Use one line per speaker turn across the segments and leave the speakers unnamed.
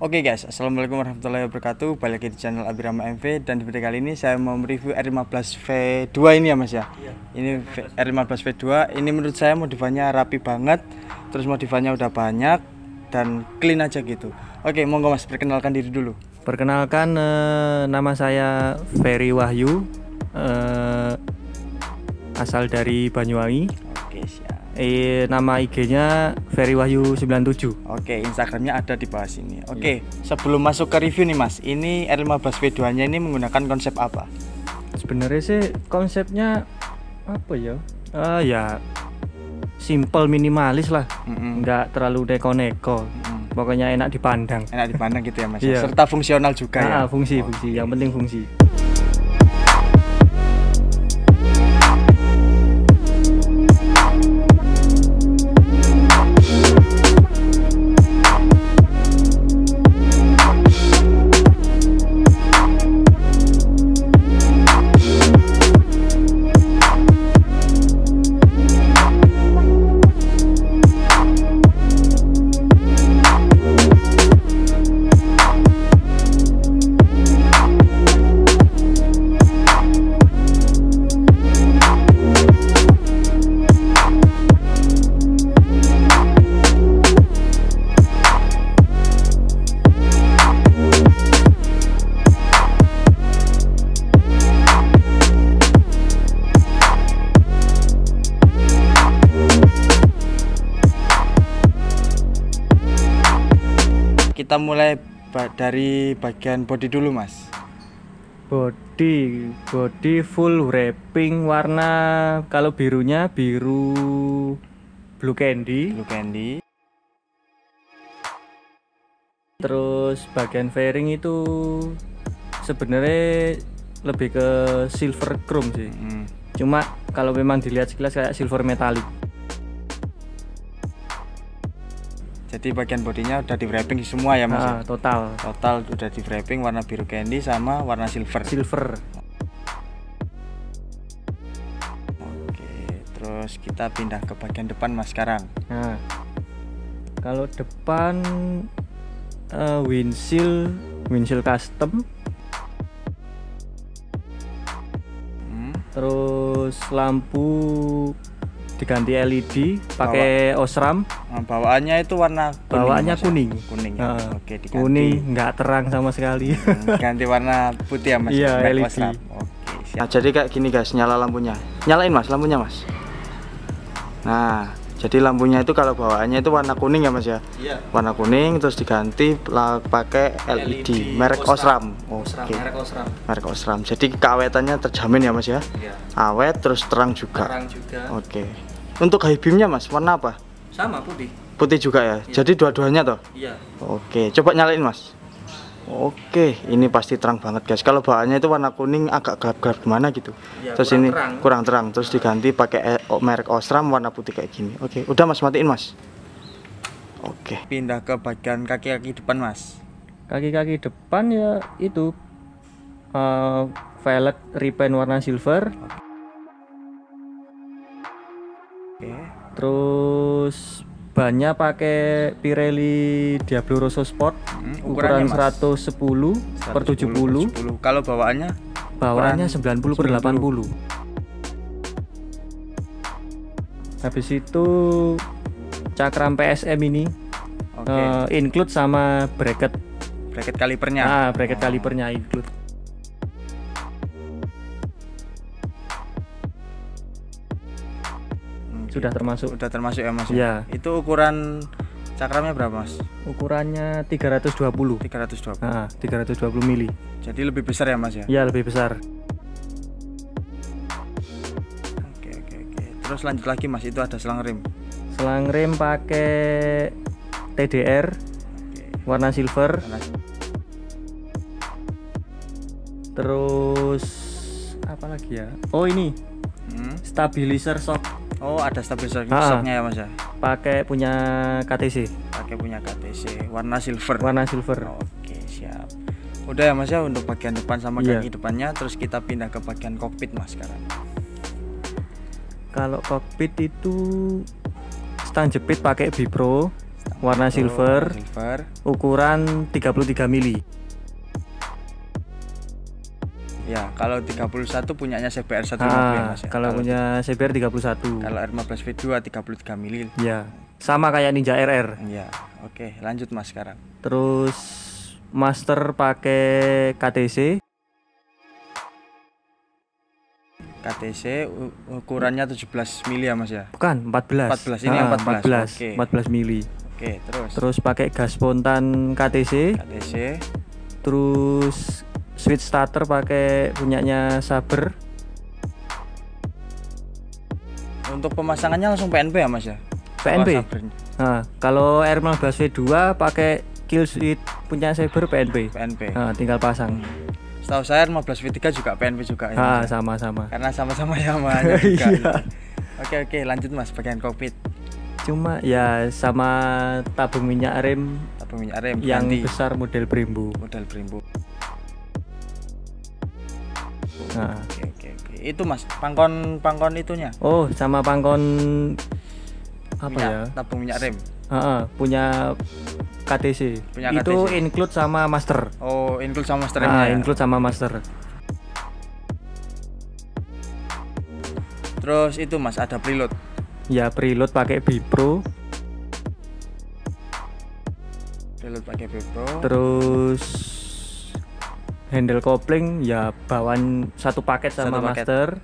Oke guys, assalamualaikum warahmatullahi wabarakatuh. Balik lagi di channel Abirama MV. Dan di video kali ini saya mau mereview R15 V2 ini ya mas ya. Ini R15 V2. Ini menurut saya modifannya rapi banget. Terus modifannya udah banyak dan clean aja gitu. Oke, monggo mas, perkenalkan diri dulu.
Perkenalkan, nama saya Ferry Wahyu, asal dari Banyuwangi.
Oke, siap.
Nama IG-nya Ferry Wahyu 97.
Oke, Instagramnya ada di bawah sini. Oke, sebelum masuk ke review nih mas, ini R15 V2 nya ini menggunakan konsep apa?
Sebenarnya sih konsepnya apa ya? Ya simple, minimalis lah. Nggak terlalu neko-neko. Pokoknya enak dipandang.
Enak dipandang gitu ya mas.
Iya.
Serta fungsional juga ya.
Fungsi. Yang penting fungsi.
Kita mulai dari bagian body dulu mas.
Body full wrapping, warna kalau birunya biru blue candy. Terus bagian fairing itu sebenarnya lebih ke silver chrome sih. Cuma kalau memang dilihat sekilas kayak silver metallic.
Jadi bagian bodinya udah di wrapping semua ya mas?
Total
udah di wrapping warna biru candy sama warna silver. Oke, terus kita pindah ke bagian depan mas sekarang.
Nah, kalau depan windshield custom. Terus lampu diganti LED pakai Osram.
Bawaannya itu warna
kuning.
Ya? Oke, diganti.
Kuning, nggak terang sama sekali.
Ganti warna putih ya mas?
Iya, LED.
Osram. Oke, siap. Nah, jadi kayak gini guys, nyala lampunya. Nyalain mas, lampunya mas. Nah, jadi lampunya itu kalau bawaannya itu warna kuning ya mas ya? Iya. Warna kuning terus diganti pakai LED merek Osram. Oke. Merek Osram. Jadi keawetannya terjamin ya mas ya? Iya. Awet terus terang juga. Oke. Untuk high beamnya mas, warna apa?
Sama, putih.
Putih juga ya? Iya. Jadi dua-duanya toh?
Iya.
Oke, coba nyalain mas. Oke, ini pasti terang banget guys. Kalau bawaannya itu warna kuning agak gelap-gelap gimana gitu.
Ya,
terus ini kurang terang. Terus diganti pakai merek Osram warna putih kayak gini. Oke, udah mas, matiin mas. Oke, pindah ke bagian kaki-kaki depan mas.
Kaki-kaki depan ya itu velg repaint warna silver.
Oke.
Terus bannya pakai Pirelli Diablo Rosso Sport, ukuran 110/70.
Kalau bawaannya
90/80. Habis itu cakram PSM ini include sama bracket kalipernya. Bracket kalipernya include. Sudah termasuk
ya mas?
Ya.
Itu ukuran cakramnya berapa mas?
Ukurannya 320 mili.
Jadi lebih besar ya mas ya?
Ya, lebih besar.
Oke. Terus lanjut lagi mas, itu ada selang rem
pakai TDR warna silver. Terus apa lagi ya? Oh ini stabilizer shock.
Oh, ada stabilizer shocknya ya mas ya?
Pakai punya KTC.
Warna silver. Oke, siap. Udah ya mas ya untuk bagian depan sama kaki depannya. Terus kita pindah ke bagian kokpit mas sekarang.
Kalau kokpit itu stang jepit pakai Bipro warna silver, ukuran 33 mili.
Ya, kalau 31 punyanya CBR 150 ya Mas ya.
Kalau punya CBR 31.
Kalau R15 V2 33 mili.
Ya, sama kayak Ninja RR.
Ya, oke, lanjut Mas sekarang.
Terus master pakai KTC.
KTC ukurannya 17 mili ya Mas ya.
Bukan, 14.
14 ini yang 14.
14 mili.
Oke, terus.
Terus pakai gas spontan KTC. Terus switch starter pakai punyanya Saber.
Untuk pemasangannya langsung PNP ya Mas ya?
PNP. Nah, kalau R15 V2 pakai kill switch punya Saber PNP. Nah, tinggal pasang.
Setahu saya R15 V3 juga PNP juga
ya. Sama-sama.
Karena sama-sama Yamaha juga. Iya. Oke, lanjut Mas bagian kokpit.
Cuma ya sama tabung minyak rem yang
ganti.
Besar model Brembo.
Nah. Oke. Itu Mas, pangkon itunya.
Oh, sama pangkon apa minyak, ya?
Tabung minyak rem.
Punya KTC. Itu include sama master.
Oh, include sama master.
Include sama master.
Terus itu Mas ada preload.
Ya, preload pakai Bipro. Terus handle kopling ya bawaan satu paket sama master.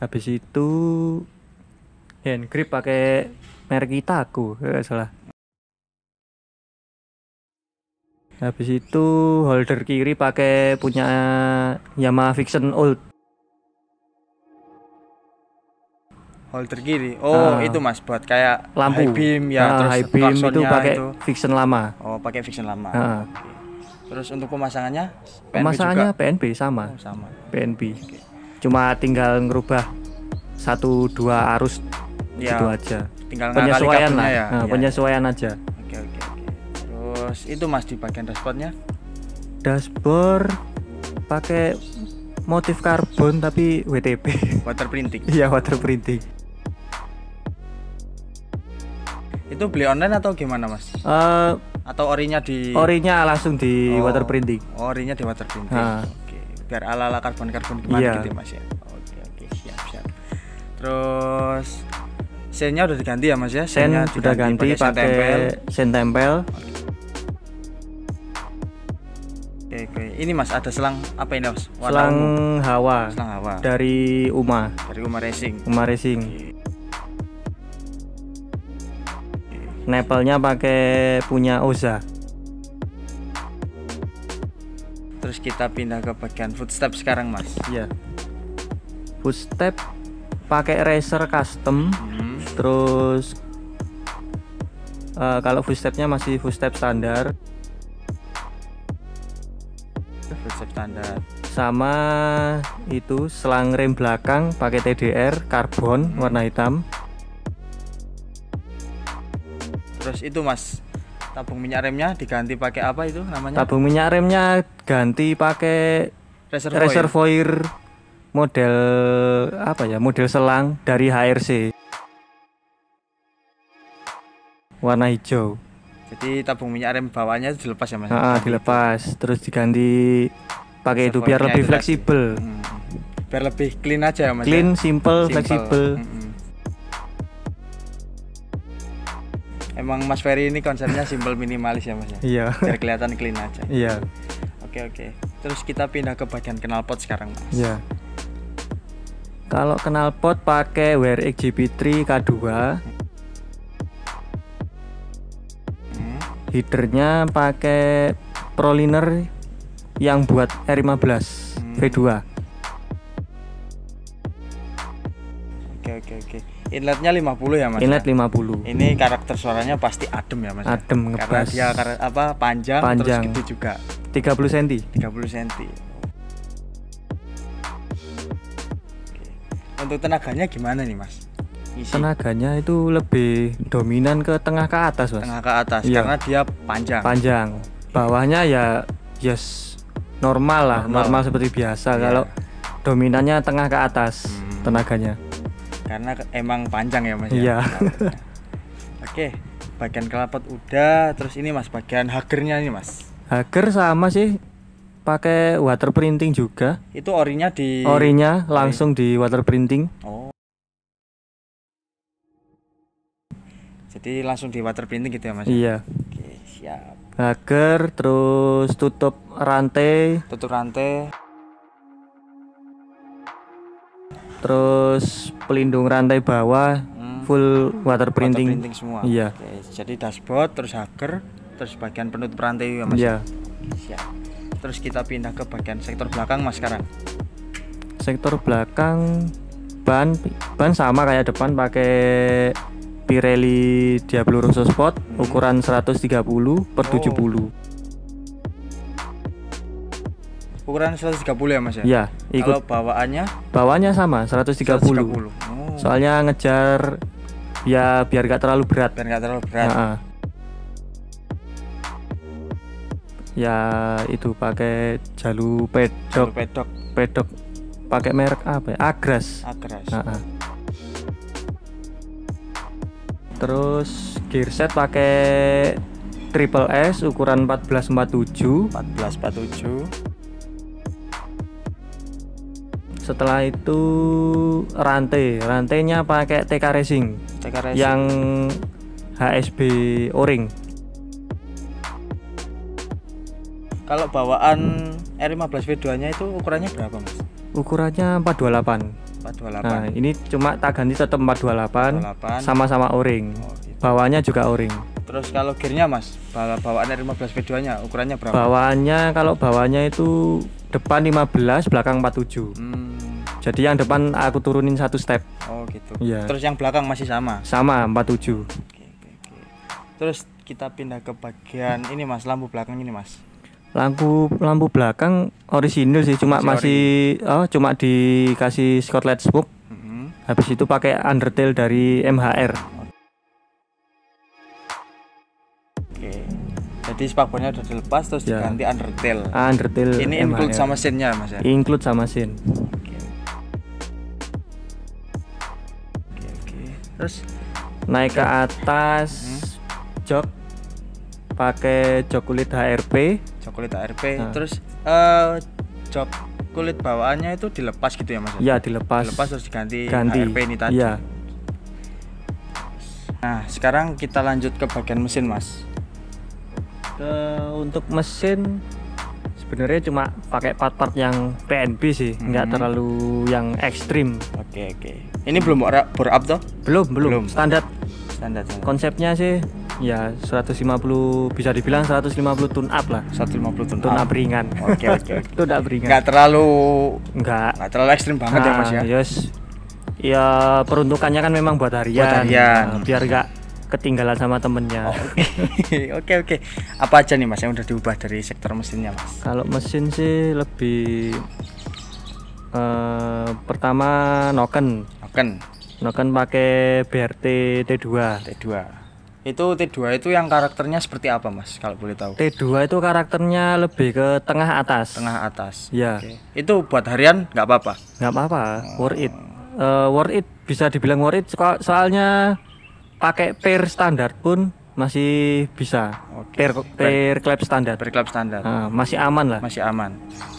Habis itu hand grip pakai merek Itaco, enggak salah. Habis itu holder kiri pakai punya Yamaha Vision Old.
Holder kiri. Itu Mas buat kayak
lampu
high beam ya, terus
high beam itu pakai Vision lama.
Pakai Vision lama. Terus untuk pemasangannya
PNP sama.
Sama.
PNP. Cuma tinggal ngerubah 1-2 arus gitu aja.
Tinggal
penyesuaian lah.
Ya.
Penyesuaian aja.
Oke. Terus itu Mas di bagian dashboardnya?
Dashboard pakai motif karbon tapi WTP.
Water printing.
Iya, water printing.
Itu beli online atau gimana Mas? Atau orinya
langsung di water printing.
Orinya di water printing. Oke. Biar ala-ala karbon gimana gitu Mas ya. Oke, siap. Terus sennya udah diganti ya Mas ya?
Sen sudah ganti pakai sen tempel.
Oke. Ini Mas ada selang apa ini Mas?
Selang hawa. Dari UMA
Racing.
Nepelnya pakai punya Oza.
Terus kita pindah ke bagian footstep sekarang Mas.
Iya. Footstep pakai racer custom. Terus kalau footstepnya masih footstep standar. Sama itu selang rem belakang pakai TDR karbon warna hitam.
Terus itu Mas, tabung minyak remnya diganti pakai apa itu namanya?
Tabung minyak remnya ganti pakai reservoir model apa ya? Model selang dari HRC. Warna hijau.
Jadi tabung minyak rem bawahnya itu dilepas ya Mas?
Dilepas, terus diganti pakai itu biar lebih fleksibel.
Biar lebih clean aja ya Mas.
Clean, simple. Fleksibel.
Emang Mas Ferry ini konsepnya simple minimalis ya Mas ya?
Iya.
Biar kelihatan clean aja.
Iya.
Oke. Terus kita pindah ke bagian knalpot sekarang Mas.
Iya. Kalau knalpot pakai WRX GP3 K2. Headernya pakai Proliner yang buat R15 V2.
Oke. Inletnya 50 ya Mas?
Inlet 50.
Ini karakter suaranya pasti adem ya Mas?
Adem, ngebas.
Karena dia panjang terus gede juga.
30 cm.
30 cm. Untuk tenaganya gimana nih Mas?
Tenaganya itu lebih dominan ke tengah ke atas Mas.
Tengah ke atas karena dia panjang. Bawahnya ya normal seperti biasa. Kalau dominannya tengah ke atas tenaganya. Karena emang panjang ya Mas
Iya.
Oke, bagian knalpot udah, terus ini Mas bagian hagernya ini Mas.
Hager sama sih, pakai water printing juga.
Itu orinya di
langsung di water printing.
Oh. Jadi langsung di water printing gitu ya Mas?
Iya.
Oke, siap.
Hager, terus tutup rantai. Terus pelindung rantai bawah full water printing.
Water printing semua.
Iya.
Oke, jadi dashboard, terus hager, terus bagian penutup rantai ya Mas.
Iya.
Siap. Terus kita pindah ke bagian sektor belakang Mas sekarang.
Sektor belakang ban sama kayak depan, pakai Pirelli Diablo Rosso Sport ukuran 130/70.
Ukuran 130 ya Mas ya?
Iya,
Kalau bawaannya
sama 130.
Oh.
Soalnya ngejar ya biar gak terlalu berat. Nah, ya itu pakai jalur pedok pakai merek apa ya? Agras. Nah. Terus gear set pakai Triple S ukuran 1447. Setelah itu rantainya pakai TK Racing yang HSB O-ring.
Kalau bawaan R15 V2 nya itu ukurannya berapa Mas?
Ukurannya 428. Nah ini cuma tak ganti tetap 428. Sama-sama O-ring.
Oh, gitu.
Bawahnya juga O-ring.
Terus kalau gearnya Mas, bawaan R15 V2 nya ukurannya berapa?
Bawahnya itu depan 15, belakang 47. Jadi yang depan aku turunin 1 step.
Oh gitu.
Iya.
Terus yang belakang masih sama?
Sama 47.
Oke. Terus kita pindah ke bagian ini Mas, lampu belakang ini Mas.
Lampu belakang orisinil sih, cuma cuma dikasih Scotland Smoke. Habis itu pakai undertail dari MHR.
Oke. Jadi spakbornya udah dilepas terus diganti undertail. Ini
MHR.
include sama scene-nya Mas ya?
Include sama scene.
Terus
naik ke atas jok pakai jok kulit HRP.
Terus jok kulit bawaannya itu dilepas gitu ya Mas?
Iya, dilepas
terus diganti HRP ini tadi.
Iya.
Nah sekarang kita lanjut ke bagian mesin Mas.
Untuk mesin sebenarnya cuma pakai part-part yang PNP sih, nggak terlalu yang ekstrim.
Oke. Ini belum bore up toh?
Belum. Standar. Konsepnya sih ya 150, bisa dibilang 150 tune up lah.
150
tune up ringan.
Oke.
Itu udah ringan.
Nggak terlalu ekstrim banget ya Mas ya.
Ya peruntukannya kan memang buat harian. Biar nggak ketinggalan sama temennya.
Oke. Apa aja nih Mas yang udah diubah dari sektor mesinnya Mas?
Kalau mesin sih lebih pertama noken pakai BRT T2.
Itu T2 itu yang karakternya seperti apa Mas kalau boleh tahu?
T2 itu karakternya lebih ke tengah atas. Ya.
Okay. Itu buat harian nggak apa-apa?
Nggak apa-apa. Worth it bisa dibilang worth it soalnya pakai pair standar pun masih bisa. Pair klep standar. Masih aman lah.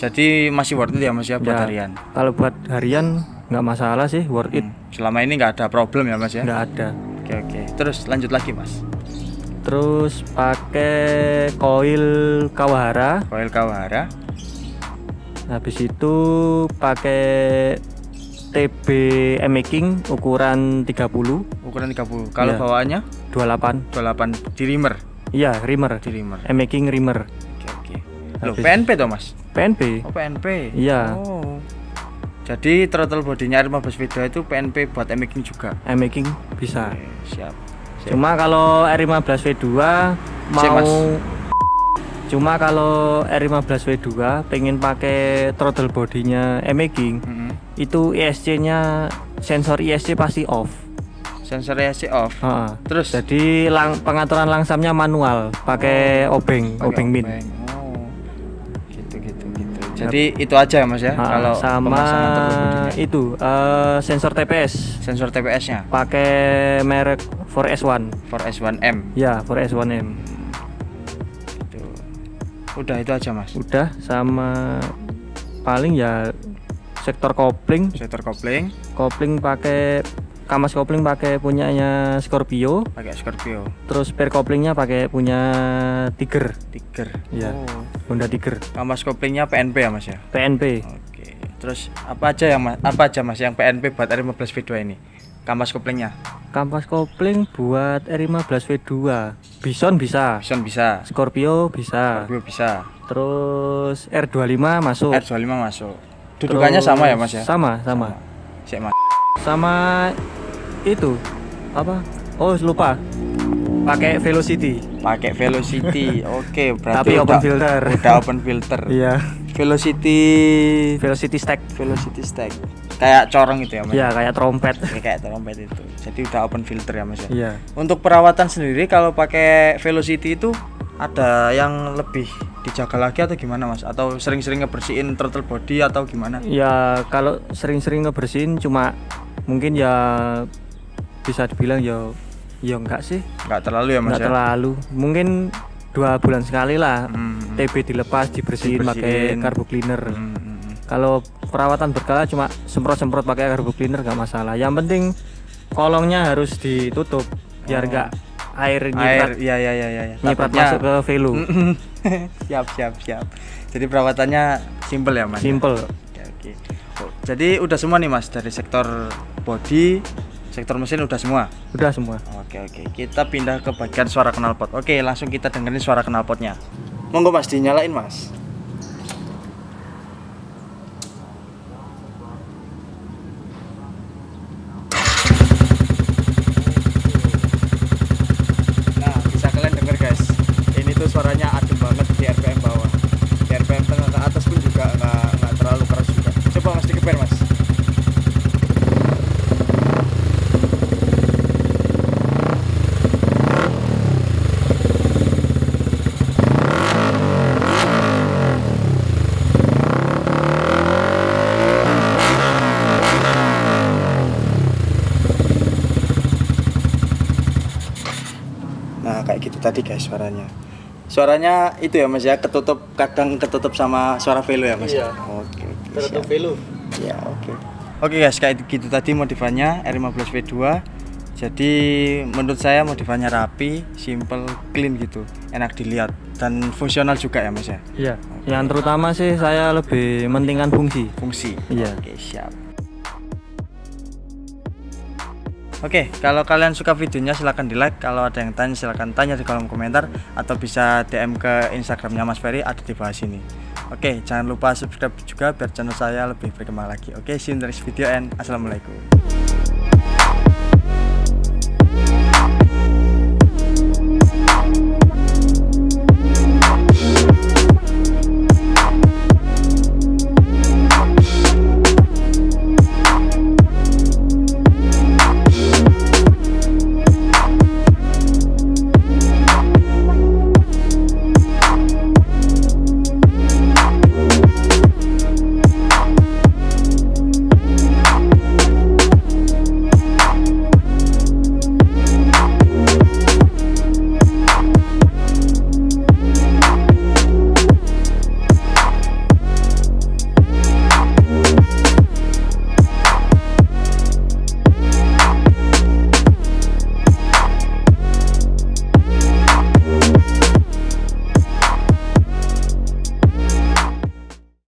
Jadi masih worth it ya Mas ya buat harian.
Kalau buat harian nggak masalah sih, worth it.
Selama ini nggak ada problem ya Mas ya?
Nggak ada.
Oke. Terus lanjut lagi Mas.
Terus pakai coil Kawahara. Habis itu pakai TB Making ukuran 30.
Kalau bawaannya
28
di rimmer.
Iya, rimmer. Making rimmer.
Oke. Loh, PNP toh Mas?
PNP.
Oh, PNP.
Iya.
Oh. Jadi throttle bodinya R15 V2 itu PNP buat making juga.
Making bisa.
Oke, siap.
Cuma kalau R15 V2 kalau R15 V2 pengen pakai throttle bodinya making, itu ISC-nya sensor ISC pasti off.
Terus
jadi pengaturan langsamnya manual pakai obeng min.
Oh. Gitu. Jadi itu aja ya Mas ya. Kalau
sama itu sensor TPS.
Sensor TPS-nya
pakai merek 4S1.
4S1M.
Ya, 4S1M.
Itu. Udah itu aja Mas.
Udah, sama paling ya sektor kopling.
Sektor kopling.
Kopling pakai kampas kopling pakai punyanya Scorpio.
Pakai Scorpio.
Terus per koplingnya pakai punya Tiger.
Tiger.
Iya. Honda Tiger.
Kampas koplingnya PNP ya Mas ya.
PNP.
Oke. Terus apa aja Mas yang PNP buat R15 V2 ini? Kampas koplingnya.
Kampas kopling buat R15 V2. Bison bisa.
Bison bisa.
Scorpio bisa.
Scorpio bisa.
Terus R25 masuk.
R25 masuk. Dudukannya sama ya Mas ya?
Sama.
Sik Mas.
Sama itu apa? Oh lupa. Pakai Velocity.
Oke, berarti
tapi open filter.
Udah open filter.
Iya.
Velocity
stack.
Kayak corong itu ya Mas.
Iya, kayak trompet.
Kayak trompet itu. Jadi udah open filter ya Mas ya.
Iya.
Untuk perawatan sendiri kalau pakai Velocity itu ada yang lebih dijaga lagi atau gimana Mas? Atau sering-sering ngebersihin throttle body atau gimana?
Ya kalau sering-sering ngebersihin cuma mungkin ya bisa dibilang ya enggak sih.
Enggak terlalu ya Mas.
Enggak terlalu. Mungkin 2 bulan sekali lah. TB dilepas, dibersihin pakai carbo cleaner. Kalau perawatan berkala cuma semprot-semprot pakai carbo cleaner enggak masalah. Yang penting kolongnya harus ditutup biar enggak air nyiprat masuk ke velo.
siap. Jadi perawatannya simple ya Mas.
Simple.
Oke. Oh, jadi udah semua nih Mas dari sektor body, sektor mesin udah semua.
Udah semua.
Oke. Kita pindah ke bagian suara knalpot. Oke, langsung kita dengerin suara knalpotnya. Monggo Mas dinyalain Mas. Suaranya adem banget di RPM bawah. Di RPM tengah ke atas pun juga nggak terlalu keras juga. Coba Mas dikeper Mas. Nah kayak gitu tadi guys suaranya itu ya Mas ya, kadang ketutup sama suara velo ya Mas.
Iya.
Oke.
Tertutup velo.
Ya, oke guys, kayak gitu tadi modifannya R15 V2. Jadi menurut saya modifannya rapi, simple, clean gitu, enak dilihat dan fungsional juga ya Mas ya.
Iya. Okay. Yang terutama sih saya lebih mentingkan fungsi. Iya.
Oke, siap. Oke, kalau kalian suka videonya silahkan di like. Kalau ada yang tanya silahkan tanya di kolom komentar atau bisa DM ke Instagramnya Mas Ferry, ada di bawah sini. Oke, jangan lupa subscribe juga biar channel saya lebih berkembang lagi. Oke, see you in the next video and assalamualaikum.